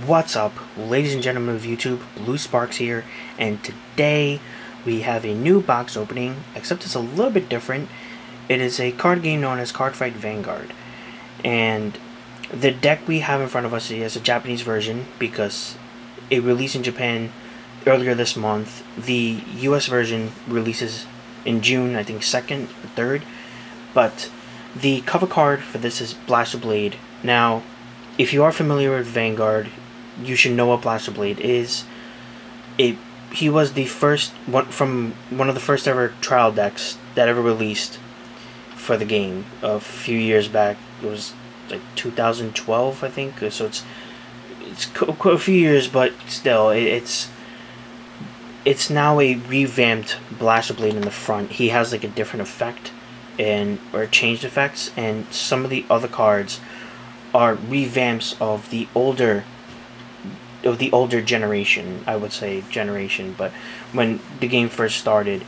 What's up, ladies and gentlemen of YouTube? BlueSparks here, and today we have a new box opening, except it's a little bit different. It is a card game known as Cardfight Vanguard, and the deck we have in front of us is a Japanese version because it released in Japan earlier this month. The US version releases in June, I think 2nd or 3rd, but the cover card for this is Blaster Blade. Now, if you are familiar with Vanguard, you should know what Blaster Blade is. He was the first one of the first ever trial decks that ever released for the game a few years back. It was like 2012, I think. So it's quite a few years, but still, it's now a revamped Blaster Blade in the front. He has like a different effect or changed effects, and some of the other cards are revamps of the older generation, I would say generation, but when the game first started,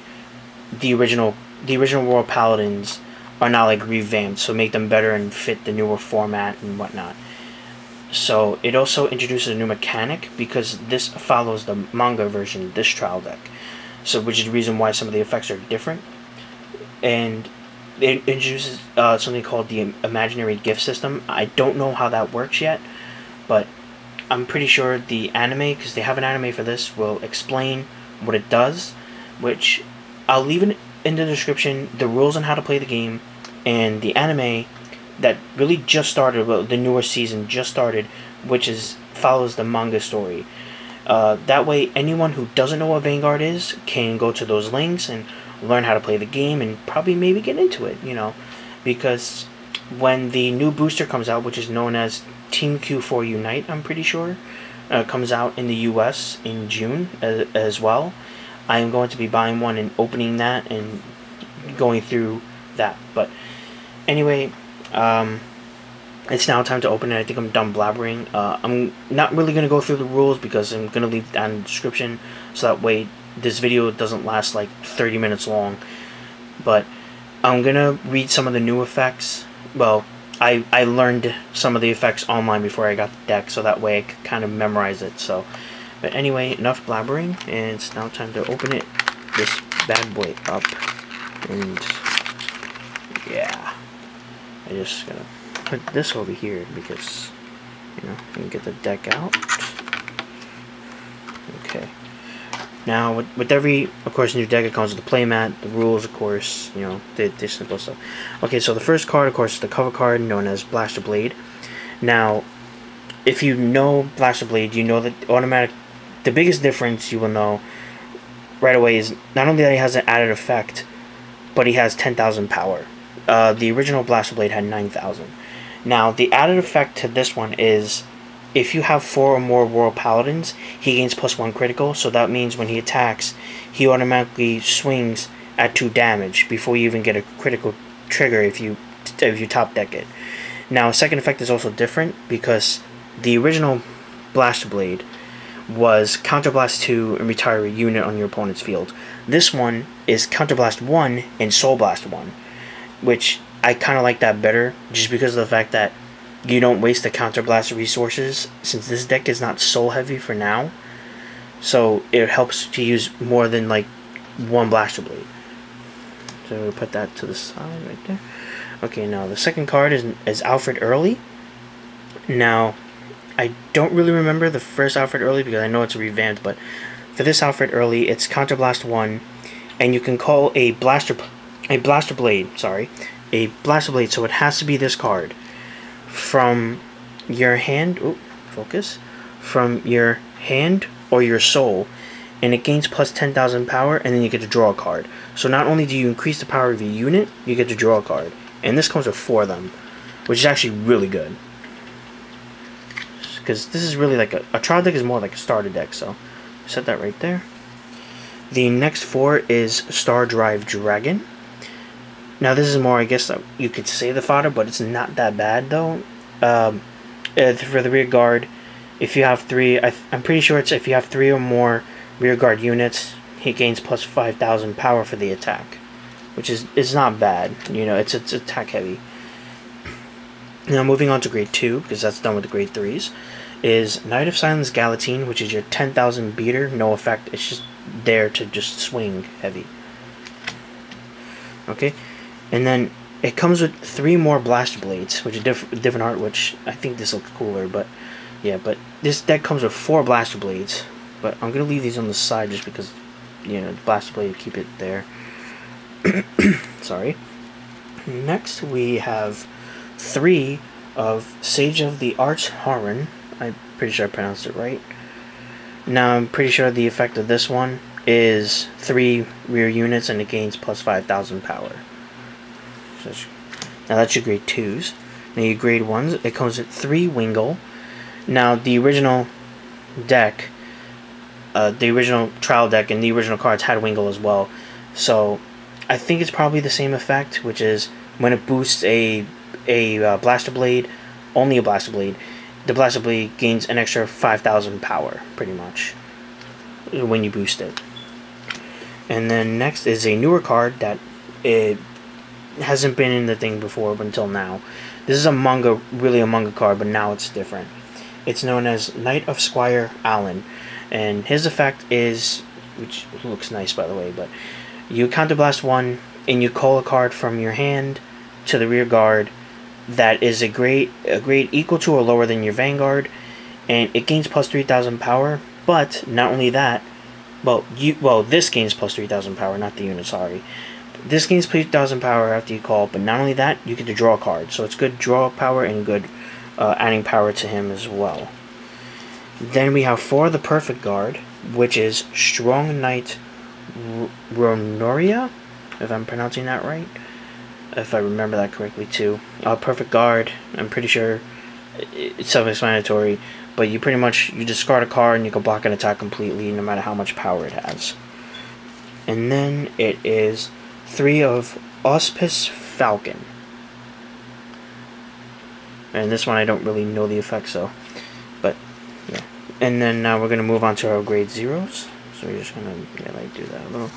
the original Royal Paladins are now like revamped, so make them better and fit the newer format and whatnot. So it also introduces a new mechanic because this follows the manga version, this trial deck. So which is the reason why some of the effects are different. And it introduces something called the imaginary gift system. I don't know how that works yet, but I'm pretty sure the anime, because they have an anime for this, will explain what it does, which I'll leave it in the description, the rules on how to play the game, and the anime that really just started, well, the newer season just started, which follows the manga story. That way, anyone who doesn't know what Vanguard is can go to those links and learn how to play the game and probably maybe get into it, because when the new booster comes out, which is known as Team Q4 Unite, I'm pretty sure, comes out in the US in June as well. I am going to be buying one and opening that and going through that. But anyway, it's now time to open it. I think I'm done blabbering. I'm not really going to go through the rules because I'm going to leave that in the description, so that way this video doesn't last like 30 minutes long. But I'm going to read some of the new effects. Well, I learned some of the effects online before I got the deck, so that way I could kind of memorize it. But anyway, enough blabbering, and it's now time to open this bad boy up. And yeah, I just gotta put this over here because I can get the deck out. Okay. Now, with every, of course, new deck, it comes with the playmat, the rules, of course, the simple stuff. Okay, so the first card, of course, is the cover card known as Blaster Blade. Now, if you know Blaster Blade, you know that the biggest difference you will know right away is not only that he has an added effect, but he has 10,000 power. The original Blaster Blade had 9,000. Now, the added effect to this one is, if you have 4 or more Royal Paladins, he gains +1 critical, so that means when he attacks, he automatically swings at 2 damage before you even get a critical trigger if you top deck it. Now, second effect is also different because the original Blaster Blade was Counterblast 2 and retire a unit on your opponent's field. This one is Counterblast 1 and Soul Blast 1, which I kind of like that better just because of the fact that you don't waste the counterblast resources, since this deck is not soul heavy for now. So it helps to use more than like one Blaster Blade. So we'll put that to the side right there. Okay, now the second card is Alfred Early. Now, I don't really remember the first Alfred Early because I know it's revamped, but for this Alfred Early, it's Counterblast 1, and you can call a Blaster Blade, so it has to be this card. From your hand, from your hand or your soul, and it gains plus 10,000 power, and then you get to draw a card. So not only do you increase the power of your unit, you get to draw a card, and this comes with 4 of them, which is actually really good. Because this is really like a trial deck is more like a starter deck, so set that right there. The next 4 is Stardrive Dragon. Now this is more, I guess, you could say the fodder, but it's not that bad though. For the rear guard, if you have 3, I'm pretty sure it's if you have 3 or more rear guard units, he gains plus 5,000 power for the attack, which is not bad. It's attack heavy. Now moving on to grade 2, because that's done with the grade 3s, is Knight of Silence Galatine, which is your 10,000 beater, no effect, it's just there to just swing heavy. Okay, and then it comes with 3 more Blaster Blades, which is different art, which I think this looks cooler, but yeah, but this deck comes with 4 Blaster Blades, but I'm going to leave these on the side just because, you know, the Blaster Blade, keep it there. Sorry. Next we have 3 of Sage of the Arch-Harren. I'm pretty sure I pronounced it right. Now I'm pretty sure the effect of this one is 3 rear units and it gains plus 5,000 power. So now that's your grade 2s. Now your grade 1s, it comes with 3 Wingull. Now the original deck, the original trial deck and the original cards had Wingull as well. So I think it's probably the same effect, which is when it boosts a Blaster Blade, only a Blaster Blade, the Blaster Blade gains an extra 5,000 power, pretty much, when you boost it. And then next is a newer card that it hasn't been in the thing before until now. This is a manga, really a manga card, but now it's different. It's known as Knight of Squire Allen, and his effect is, which looks nice by the way, but you counterblast 1 and you call a card from your hand to the rear guard that is a grade equal to or lower than your Vanguard, and it gains plus 3,000 power. But not only that, this gains plus 3,000 power, not the unit, sorry. This gains 3,000 power after you call, but not only that, you get to draw a card. So it's good draw power and good adding power to him as well. Then we have 4 of the Perfect Guard, which is Strong Knight Ronoria, if I'm pronouncing that right. If I remember that correctly too. Perfect Guard, I'm pretty sure it's self-explanatory, but you pretty much, you discard a card and you can block an attack completely no matter how much power it has. And then it is 3 of Auspice Falcon. And this one I don't really know the effect, so, but yeah. And then now we're going to move on to our grade 0s. So we're just going to like do that a little.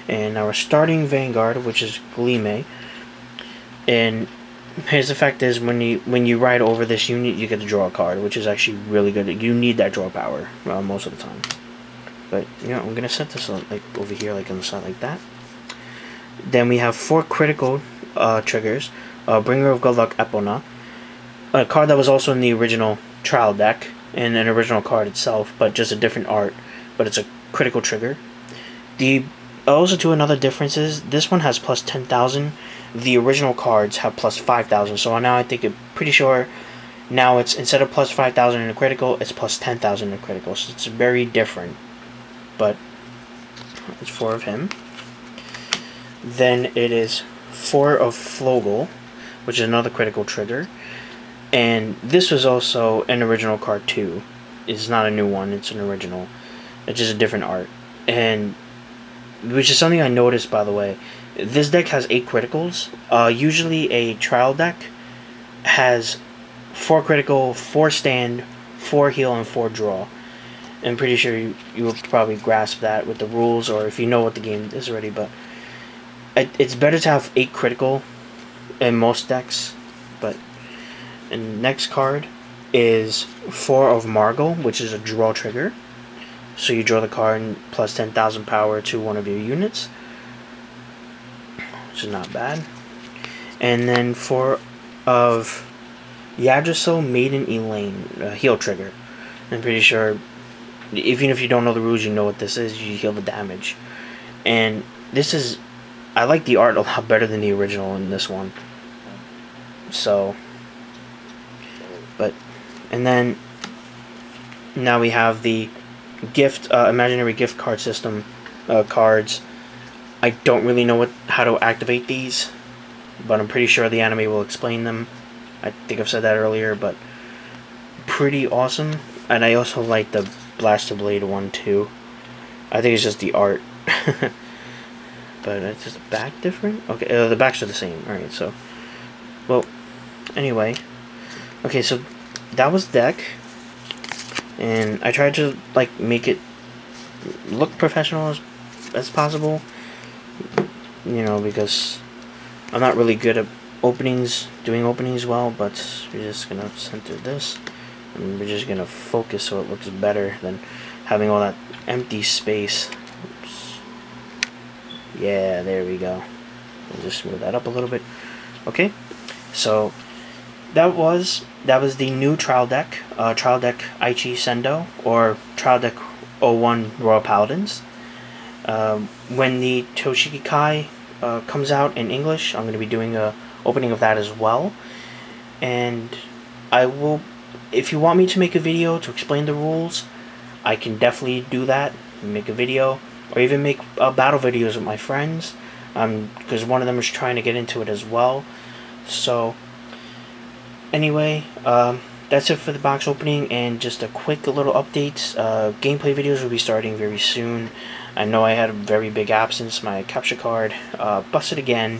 And our starting Vanguard, which is Gleame. And his effect is when you ride over this unit, you get to draw a card, which is actually really good. You need that draw power most of the time. But you know, I'm gonna set this like over here, like on the side, like that. Then we have 4 critical triggers. Bringer of Good Luck Epona, a card that was also in the original trial deck and an original card itself, but just a different art. But it's a critical trigger. Also, to another difference is this one has plus 10,000. The original cards have plus 5,000. So now I think I'm pretty sure now it's, instead of plus 5,000 in a critical, it's plus 10,000 in a critical. So it's very different. But it's 4 of him. Then it is 4 of Flogel, which is another critical trigger. And this was also an original card too. It's not a new one, it's an original. It's just a different art. And which is something I noticed, by the way. This deck has 8 criticals. Usually a trial deck has 4 critical, 4 stand, 4 heal, and 4 draw. I'm pretty sure you will probably grasp that with the rules, or if you know what the game is already, but it's better to have 8 critical in most decks. But and the next card is 4 of Margot, which is a draw trigger. So you draw the card and plus 10,000 power to one of your units, which is not bad. And then 4 of Yggdrasil Maiden Elaine, heal trigger. I'm pretty sure, even if you don't know the rules, you know what this is. You heal the damage. And this is, I like the art a lot better than the original in this one. So, but, and then now we have the imaginary gift card system cards. I don't really know how to activate these, but I'm pretty sure the anime will explain them. I think I've said that earlier, but pretty awesome. And I also like the Blaster Blade one too. I think it's just the art. But it's just the back different? Okay, the backs are the same. Alright, so, well, anyway. Okay, so that was deck. And I tried to like make it look professional as possible, you know, because I'm not really good at doing openings well, but we're just gonna center this, and we're just gonna focus so it looks better than having all that empty space. Oops. Yeah, there we go. I'll just move that up a little bit. Okay, so that was the new trial deck Aichi Sendou, or trial deck 01 Royal Paladins. When the Toshiki Kai comes out in English, I'm going to be doing a opening of that as well, and I will, if you want me to make a video to explain the rules, I can definitely do that, make a video, or even make battle videos with my friends, because one of them is trying to get into it as well. So anyway, that's it for the box opening, and just a quick little update. Gameplay videos will be starting very soon. I know I had a very big absence. My capture card busted again,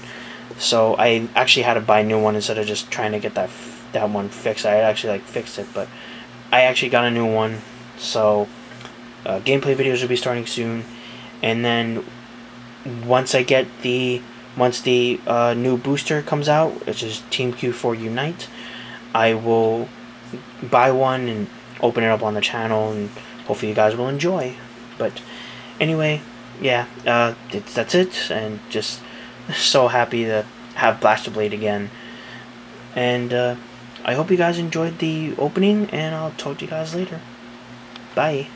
so I actually had to buy a new one instead of just trying to get that one fixed. I actually fixed it, but I actually got a new one. So gameplay videos will be starting soon, and then once the new booster comes out, which is Team Q4 Unite, I will buy one and open it up on the channel, and hopefully you guys will enjoy. But anyway, yeah, that's it, and just so happy to have Blaster Blade again. And I hope you guys enjoyed the opening, and I'll talk to you guys later. Bye.